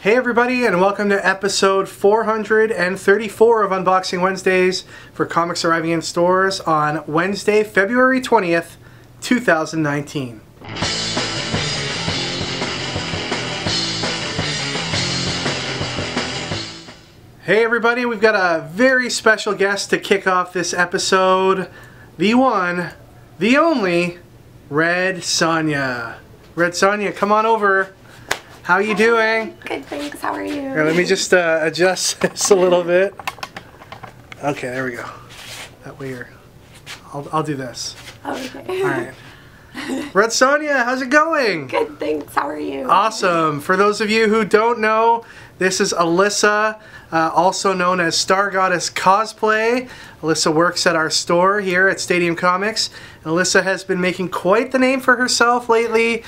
Hey everybody, and welcome to episode 434 of Unboxing Wednesdays for comics arriving in stores on Wednesday, February 20th, 2019. Hey everybody, we've got a very special guest to kick off this episode. The one, the only, Red Sonja. Red Sonja, come on over. How you doing? Good, thanks. How are you? Here, let me just adjust this a little bit. Okay, there we go. That way you're... I'll do this. Oh, okay. Alright. Red Sonja, how's it going? Good, thanks. How are you? Awesome. For those of you who don't know, this is Alyssa, also known as Star Goddess Cosplay. Alyssa works at our store here at Stadium Comics. And Alyssa has been making quite the name for herself lately,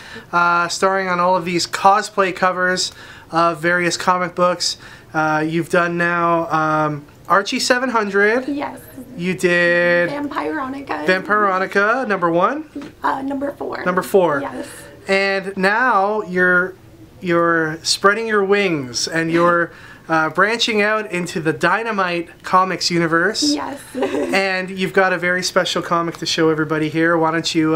starring on all of these cosplay covers of various comic books. You've done now Archie 700. Yes. You did Vampironica. Vampironica, number 1? Number 4. Number 4. Yes. And now you're spreading your wings and you're branching out into the Dynamite Comics universe. Yes. And you've got a very special comic to show everybody here. Why don't you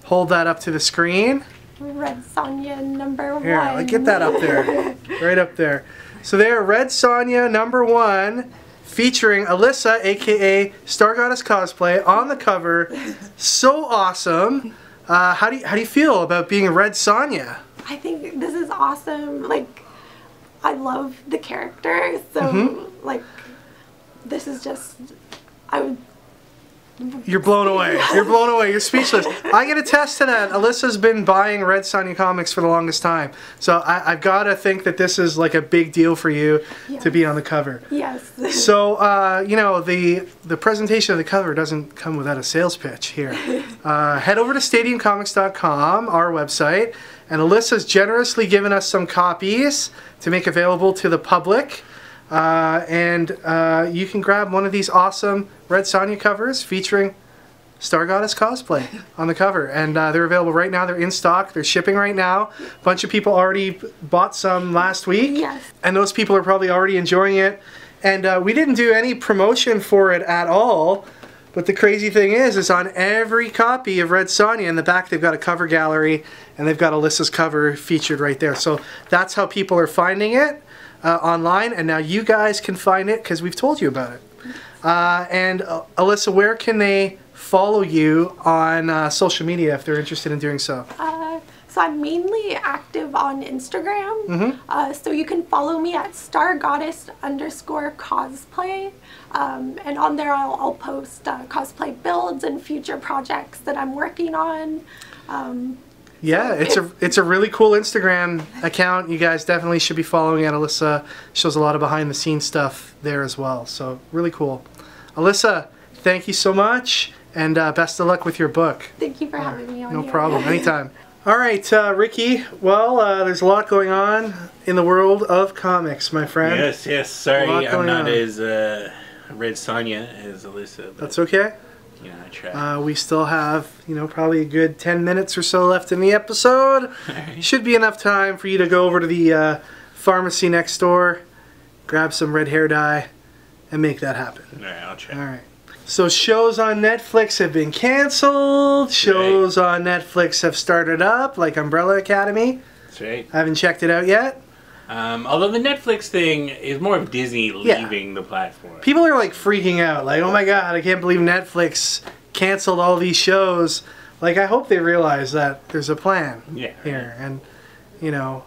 hold that up to the screen? Red Sonja number 1. Here, get that up there. Right up there. So there, Red Sonja number 1, featuring Alyssa, aka Star Goddess Cosplay, on the cover. So awesome. How do you feel about being Red Sonja? I think this is awesome. Like, I love the character, so like, this is just, You're blown away. You're blown away. You're speechless. I can attest to that. Alyssa's been buying Red Sonja comics for the longest time. So I've got to think that this is like a big deal for you to be on the cover. Yes. So, you know, the presentation of the cover doesn't come without a sales pitch here. Head over to stadiumcomics.com, our website, and Alyssa's generously given us some copies to make available to the public. You can grab one of these awesome Red Sonja covers featuring Star Goddess Cosplay on the cover. And they're available right now. They're in stock. They're shipping right now. A bunch of people already bought some last week. Yes. And those people are probably already enjoying it. And we didn't do any promotion for it at all. But the crazy thing is on every copy of Red Sonja, in the back they've got a cover gallery. And they've got Alyssa's cover featured right there. So that's how people are finding it. Online, and now you guys can find it because we've told you about it. Alyssa, where can they follow you on social media if they're interested in doing so? So I'm mainly active on Instagram. So you can follow me at stargoddess_cosplay. And on there I'll post cosplay builds and future projects that I'm working on. Yeah, it's a really cool Instagram account. You guys definitely should be following it. Alyssa shows a lot of behind the scenes stuff there as well. So really cool. Alyssa, thank you so much, and best of luck with your book. Thank you for having me on No here. problem, anytime. All right, Ricky, well, there's a lot going on in the world of comics, my friend. Yes, sorry I'm not as Red Sonja as Alyssa. But that's okay. yeah, I try. We still have, you know, probably a good 10 minutes or so left in the episode. Right. Should be enough time for you to go over to the pharmacy next door, grab some red hair dye, and make that happen. Alright, I'll try. Alright. So shows on Netflix have been canceled. Shows on Netflix have started up, like Umbrella Academy. That's right. I haven't checked it out yet. Although the Netflix thing is more of Disney leaving the platform. People are like freaking out, like, oh my god, I can't believe Netflix canceled all these shows. Like, I hope they realize that there's a plan here. And, you know,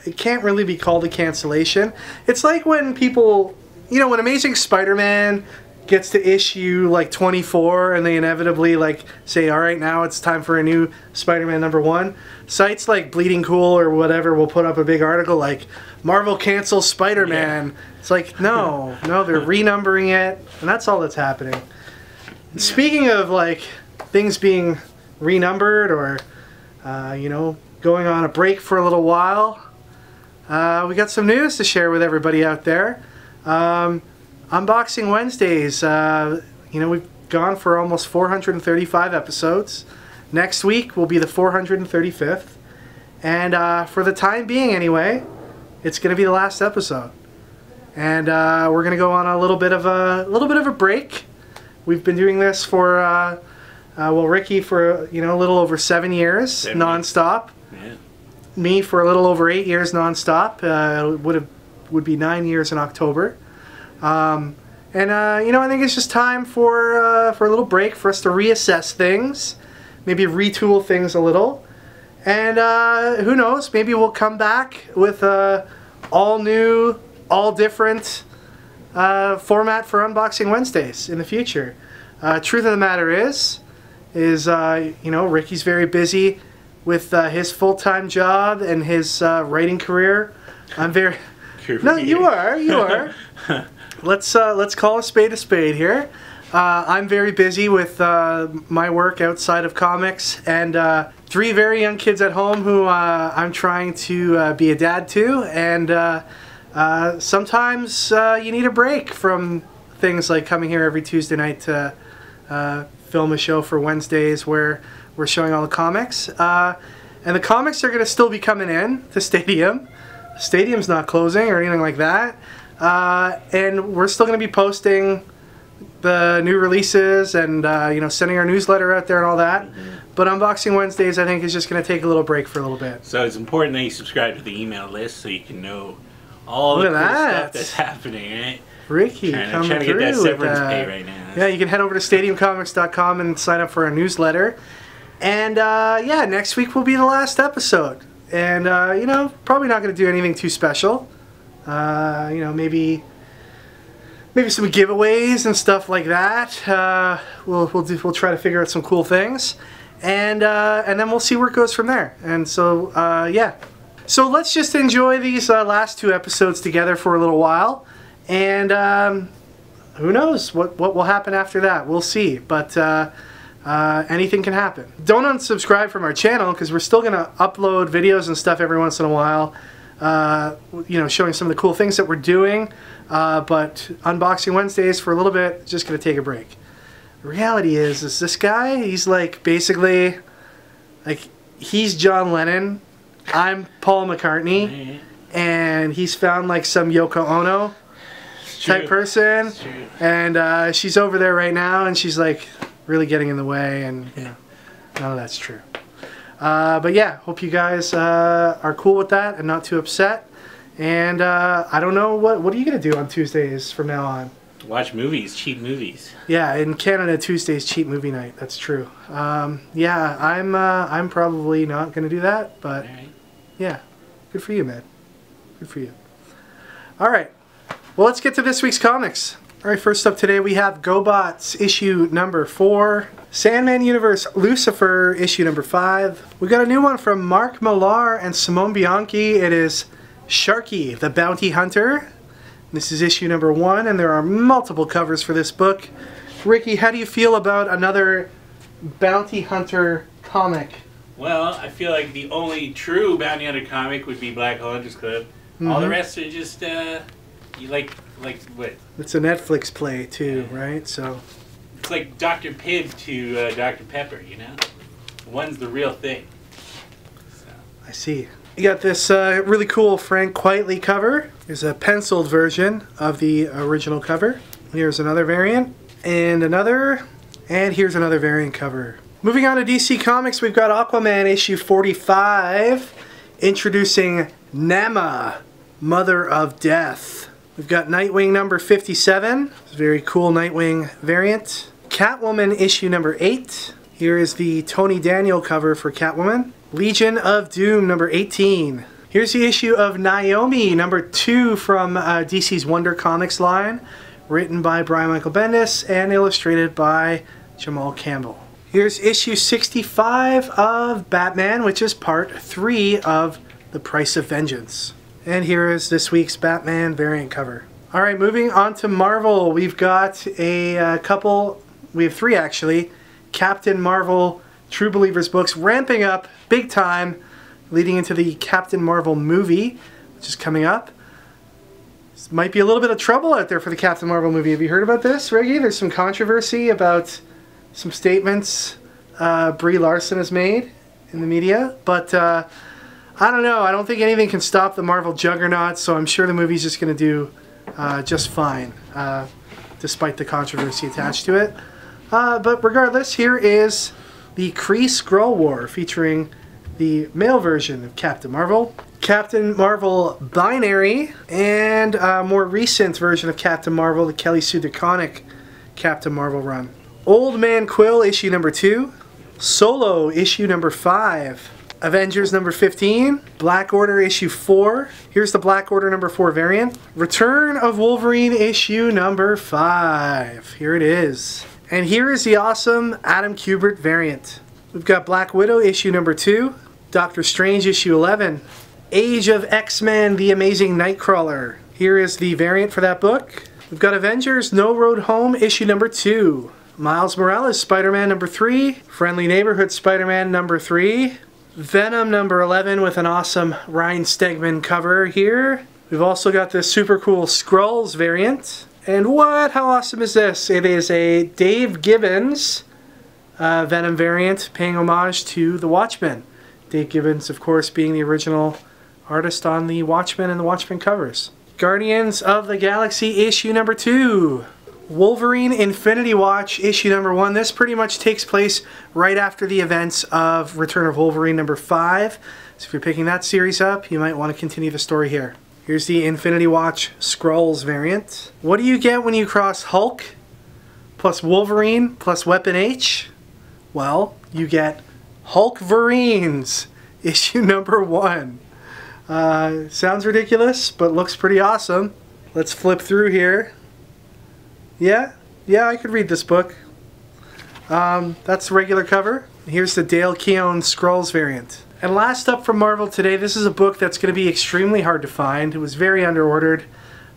it can't really be called a cancellation. It's like when people, you know, when Amazing Spider-Man gets to issue like 24 and they inevitably like say, all right, now it's time for a new Spider-Man #1. Sites like Bleeding Cool or whatever will put up a big article like Marvel cancels Spider-Man. Yeah. It's like, no, they're renumbering it, and that's all that's happening. Yeah. Speaking of like things being renumbered or you know, going on a break for a little while, we got some news to share with everybody out there. Unboxing Wednesdays, you know, we've gone for almost 435 episodes. Next week will be the 435th. And for the time being anyway, it's going to be the last episode. And we're going to go on a little bit of a break. We've been doing this for well, Ricky for a little over 7 years non-stop. Yeah. Me for a little over 8 years non-stop. Would be 9 years in October. And I think it's just time for a little break for us to reassess things, maybe retool things a little, and who knows, maybe we'll come back with all new, all different format for Unboxing Wednesdays in the future. Truth of the matter is Ricky's very busy with his full-time job and his writing career. I'm very... No, you are. Let's call a spade here. I'm very busy with my work outside of comics, and 3 very young kids at home who I'm trying to be a dad to, and sometimes you need a break from things like coming here every Tuesday night to film a show for Wednesdays where we're showing all the comics. And the comics are going to still be coming in to Stadium. Stadium's not closing or anything like that. And we're still going to be posting the new releases and sending our newsletter out there and all that. But Unboxing Wednesdays, I think, is just going to take a little break for a little bit. So it's important that you subscribe to the email list so you can know all the cool stuff that's happening, right? Ricky, trying to get that severance pay right now. Yeah, you can head over to stadiumcomics.com and sign up for our newsletter. And yeah, next week will be the last episode. And probably not going to do anything too special. Maybe some giveaways and stuff like that. We'll try to figure out some cool things, and then we'll see where it goes from there. And so yeah, so let's just enjoy these last 2 episodes together for a little while, and who knows what will happen after that? We'll see. But anything can happen. Don't unsubscribe from our channel, because we're still gonna upload videos and stuff every once in a while. Showing some of the cool things that we're doing, but Unboxing Wednesdays for a little bit, just gonna take a break. The reality is this guy, he's like basically, like, he's John Lennon, I'm Paul McCartney, and he's found like some Yoko Ono type person, and she's over there right now, and she's like really getting in the way, and none of that's true. But yeah, hope you guys are cool with that and not too upset. And I don't know, what are you going to do on Tuesdays from now on? Watch movies, cheap movies. Yeah, in Canada, Tuesday's cheap movie night. That's true. Yeah, I'm probably not going to do that, but yeah, good for you, man. Good for you. All right, well, let's get to this week's comics. All right, first up today we have GoBots issue number 4. Sandman Universe Lucifer issue number 5. We got a new one from Mark Millar and Simone Bianchi. It is Sharkey, the Bounty Hunter. This is issue number 1, and there are multiple covers for this book. Ricky, how do you feel about another Bounty Hunter comic? Well, I feel like the only true Bounty Hunter comic would be Black Hole Hunters Club. All the rest are just, you like what? It's a Netflix play too, right? So it's like Dr. Pibb to Dr. Pepper, you know? One's the real thing. So. I see. You got this really cool Frank Quitely cover. There's a penciled version of the original cover. Here's another variant, and another, and here's another variant cover. Moving on to DC Comics, we've got Aquaman issue 45, introducing Nama, Mother of Death. We've got Nightwing number 57, it's a very cool Nightwing variant. Catwoman issue number 8. Here is the Tony Daniel cover for Catwoman. Legion of Doom number 18. Here's the issue of Naomi number 2 from DC's Wonder Comics line, written by Brian Michael Bendis and illustrated by Jamal Campbell. Here's issue 65 of Batman, which is part 3 of The Price of Vengeance. And here is this week's Batman variant cover. Alright, moving on to Marvel. We've got a couple, we have 3 actually, Captain Marvel True Believers books ramping up big time, leading into the Captain Marvel movie, which is coming up. This might be a little bit of trouble out there for the Captain Marvel movie. Have you heard about this, Reggie? There's some controversy about some statements Brie Larson has made in the media, but I I don't know. I don't think anything can stop the Marvel juggernaut, so I'm sure the movie's just going to do just fine, despite the controversy attached to it. But regardless, here is the Kree-Skrull War, featuring the male version of Captain Marvel, Captain Marvel Binary, and a more recent version of Captain Marvel, the Kelly Sue DeConnick Captain Marvel run. Old Man Quill issue number 2, Solo issue number 5, Avengers number 15, Black Order issue 4. Here's the Black Order number 4 variant. Return of Wolverine issue number 5. Here it is. And here is the awesome Adam Kubert variant. We've got Black Widow issue number 2, Doctor Strange issue 11, Age of X-Men The Amazing Nightcrawler. Here is the variant for that book. We've got Avengers No Road Home issue number 2, Miles Morales Spider-Man number 3, Friendly Neighborhood Spider-Man number 3, Venom number 11 with an awesome Ryan Stegman cover here. We've also got this super cool SKRULLS variant. And what? How awesome is this? It is a Dave Gibbons Venom variant paying homage to the Watchmen. Dave Gibbons, of course, being the original artist on the Watchmen and the Watchmen covers. Guardians of the Galaxy issue number 2. Wolverine Infinity Watch issue number 1. This pretty much takes place right after the events of Return of Wolverine number 5. So if you're picking that series up, you might want to continue the story here. Here's the Infinity Watch SKRULLS variant. What do you get when you cross Hulk plus Wolverine plus Weapon H? Well, you get Hulkverines issue number 1. Sounds ridiculous, but looks pretty awesome. Let's flip through here. Yeah, I could read this book. That's the regular cover. Here's the Dale Keown SKRULLS variant. And last up from Marvel today, this is a book that's going to be extremely hard to find. It was very underordered.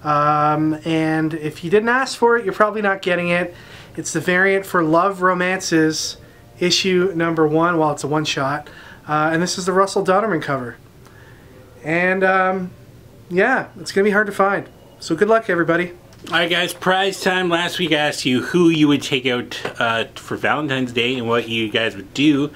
And if you didn't ask for it, you're probably not getting it. It's the variant for Love Romances issue number 1. Well, it's a one-shot. And this is the Russell Donnerman cover. And yeah, it's going to be hard to find. So good luck, everybody. Alright guys, prize time. Last week I asked you who you would take out for Valentine's Day and what you guys would do.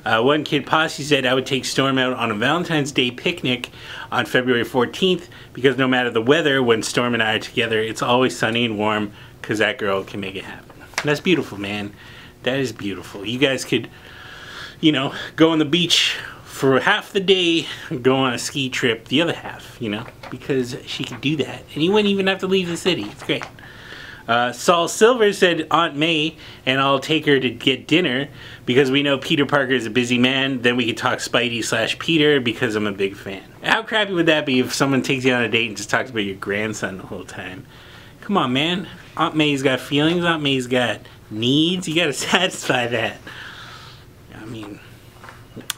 One kid Posse said I would take Storm out on a Valentine's Day picnic on February 14th because no matter the weather, when Storm and I are together, it's always sunny and warm because that girl can make it happen. And that's beautiful, man. That is beautiful. You guys could, you know, go on the beach for half the day, go on a ski trip the other half, you know, because she could do that. And you wouldn't even have to leave the city. It's great. Saul Silver said Aunt May, and I'll take her to get dinner because we know Peter Parker is a busy man. Then we could talk Spidey/Peter because I'm a big fan. How crappy would that be if someone takes you on a date and just talks about your grandson the whole time? Come on, man. Aunt May's got feelings. Aunt May's got needs. You gotta satisfy that. I mean,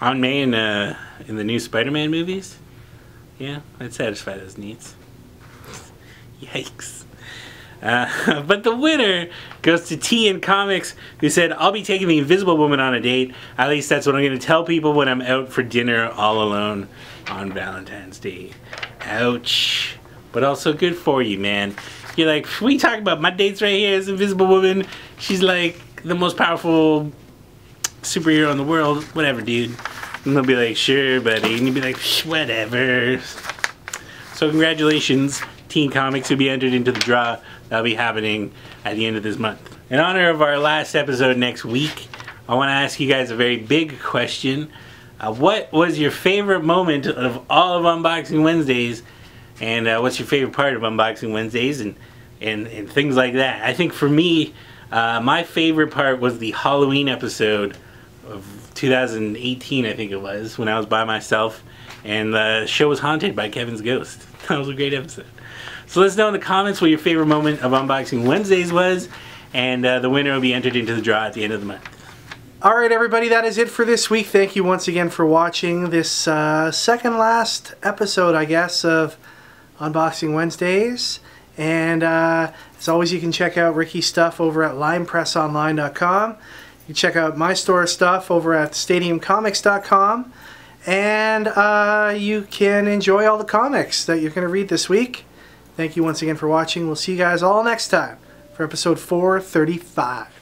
Aunt May in the new Spider-Man movies? Yeah, I'd satisfy those needs. Yikes. But the winner goes to T in Comics, who said, I'll be taking the Invisible Woman on a date. At least that's what I'm going to tell people when I'm out for dinner all alone on Valentine's Day. Ouch. But also good for you, man. You're like, we talk about my dates right here as Invisible Woman. She's like the most powerful superhero in the world. Whatever, dude. And they'll be like, sure, buddy. And you'll be like, whatever. So congratulations. Teen Comics will be entered into the draw that'll be happening at the end of this month. In honor of our last episode next week, I want to ask you guys a very big question. What was your favorite moment of all of Unboxing Wednesdays? And what's your favorite part of Unboxing Wednesdays? And things like that. I think for me, my favorite part was the Halloween episode of 2018, I think it was, when I was by myself. And the show was haunted by Kevin's ghost. That was a great episode. So let us know in the comments what your favorite moment of Unboxing Wednesdays was, and the winner will be entered into the draw at the end of the month. Alright everybody, that is it for this week. Thank you once again for watching this second last episode, I guess, of Unboxing Wednesdays. And as always, you can check out Ricky's stuff over at limepressonline.com. You can check out my store stuff over at stadiumcomics.com. And you can enjoy all the comics that you're going to read this week. Thank you once again for watching. We'll see you guys all next time for episode 435.